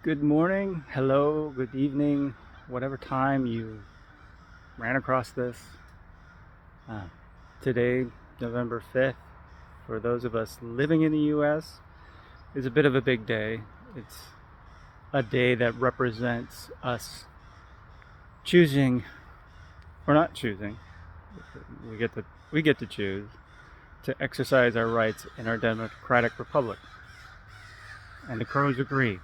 Good morning, hello, good evening, whatever time you ran across this. Uh, Today, November 5th, for those of us living in the US, is a bit of a big day. It's a day that represents us choosing, or not choosing, we get to, we get to choose to exercise our rights in our democratic republic. And the Crows agree.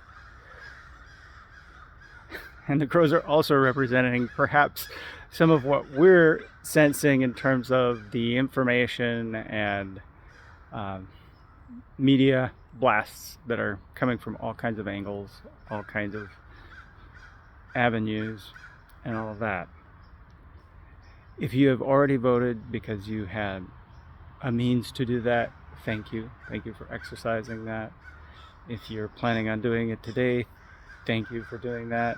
And the Crows are also representing perhaps some of what we're sensing in terms of the information and um, media blasts that are coming from all kinds of angles, all kinds of avenues, and all of that. If you have already voted because you had a means to do that, thank you. Thank you for exercising that. If you're planning on doing it today, thank you for doing that.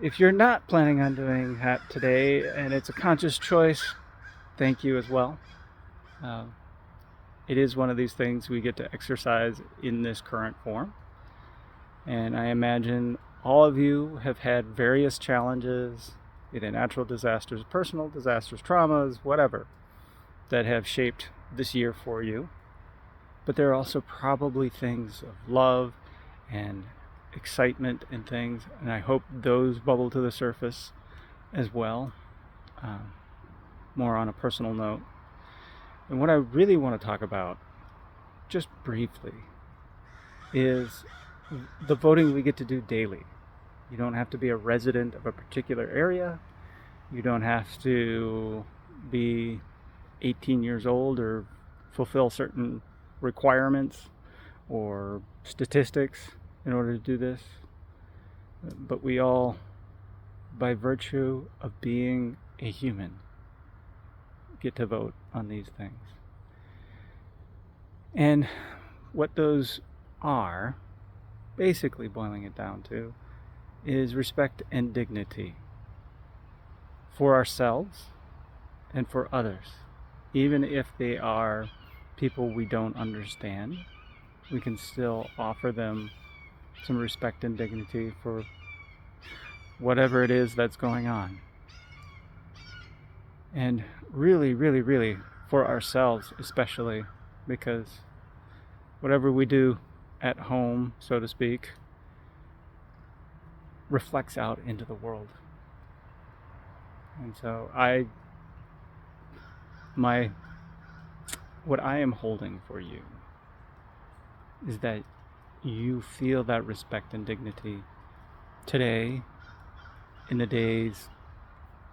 If you're not planning on doing that today and it's a conscious choice, thank you as well. Uh, it is one of these things we get to exercise in this current form. And I imagine all of you have had various challenges, either natural disasters, personal disasters, traumas, whatever, that have shaped this year for you. But there are also probably things of love and excitement and things, and I hope those bubble to the surface as well, more on a personal note. And what I really want to talk about, just briefly, is the voting we get to do daily. You don't have to be a resident of a particular area. You don't have to be 18 years old or fulfill certain requirements or statistics in order to do this. But we all, by virtue of being a human, get to vote on these things. And what those are, basically boiling it down to, is respect and dignity for ourselves and for others. Even if they are people we don't understand, we can still offer them some respect and dignity for whatever it is that's going on. And really, really, really for ourselves especially, because whatever we do at home, so to speak, reflects out into the world. And so what I am holding for you is that you feel that respect and dignity today, in the days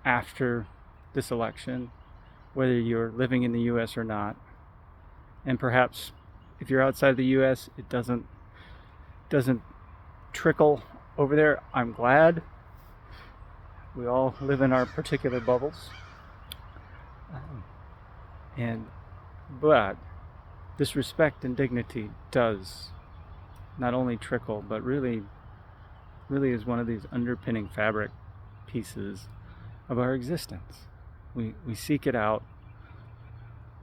after this election, whether you're living in the US or not. And perhaps if you're outside the US, it doesn't trickle over there. I'm glad. We all live in our particular bubbles. But this respect and dignity does not only trickle, but really is one of these underpinning fabric pieces of our existence. We seek it out,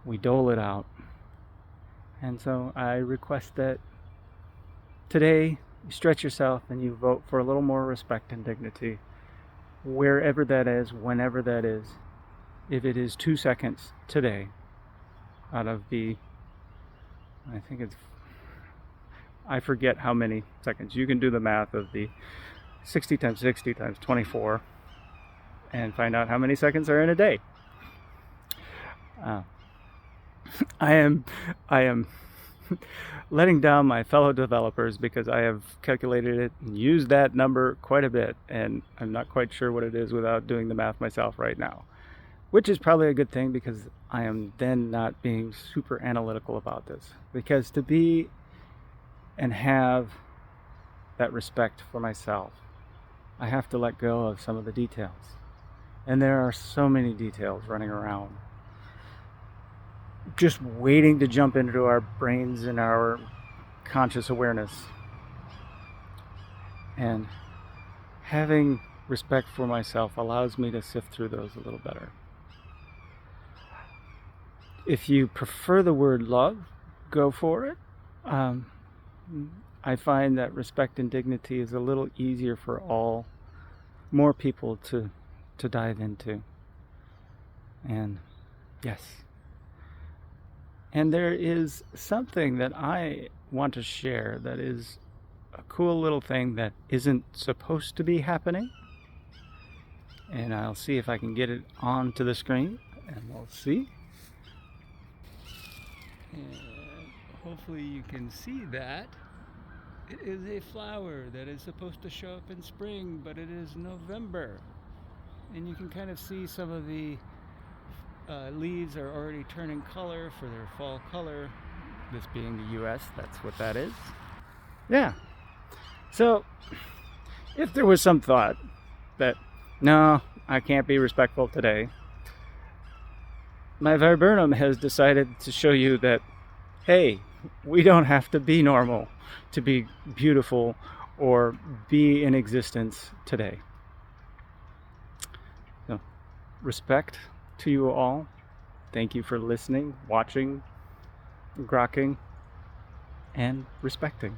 we dole it out. And so I request that today you stretch yourself and you vote for a little more respect and dignity, wherever that is, whenever that is. If it is 2 seconds today out of I forget how many seconds. You can do the math of the 60 times 60 times 24 and find out how many seconds are in a day. I am letting down my fellow developers because I have calculated it and used that number quite a bit, and I'm not quite sure what it is without doing the math myself right now, which is probably a good thing because I am then not being super analytical about this. Because to be and have that respect for myself, I have to let go of some of the details. And there are so many details running around, just waiting to jump into our brains and our conscious awareness. And having respect for myself allows me to sift through those a little better. If you prefer the word love, go for it. I find that respect and dignity is a little easier for more people to dive into. And yes. And there is something that I want to share that is a cool little thing that isn't supposed to be happening. And I'll see if I can get it onto the screen, and we'll see. And hopefully you can see that. It is a flower that is supposed to show up in spring, but it is November. And you can kind of see some of the leaves are already turning color for their fall color. This being the US, that's what that is. Yeah. So, if there was some thought that, no, I can't be respectful today, my viburnum has decided to show you that, hey, we don't have to be normal to be beautiful or be in existence today. So, respect to you all. Thank you for listening, watching, grokking, and respecting.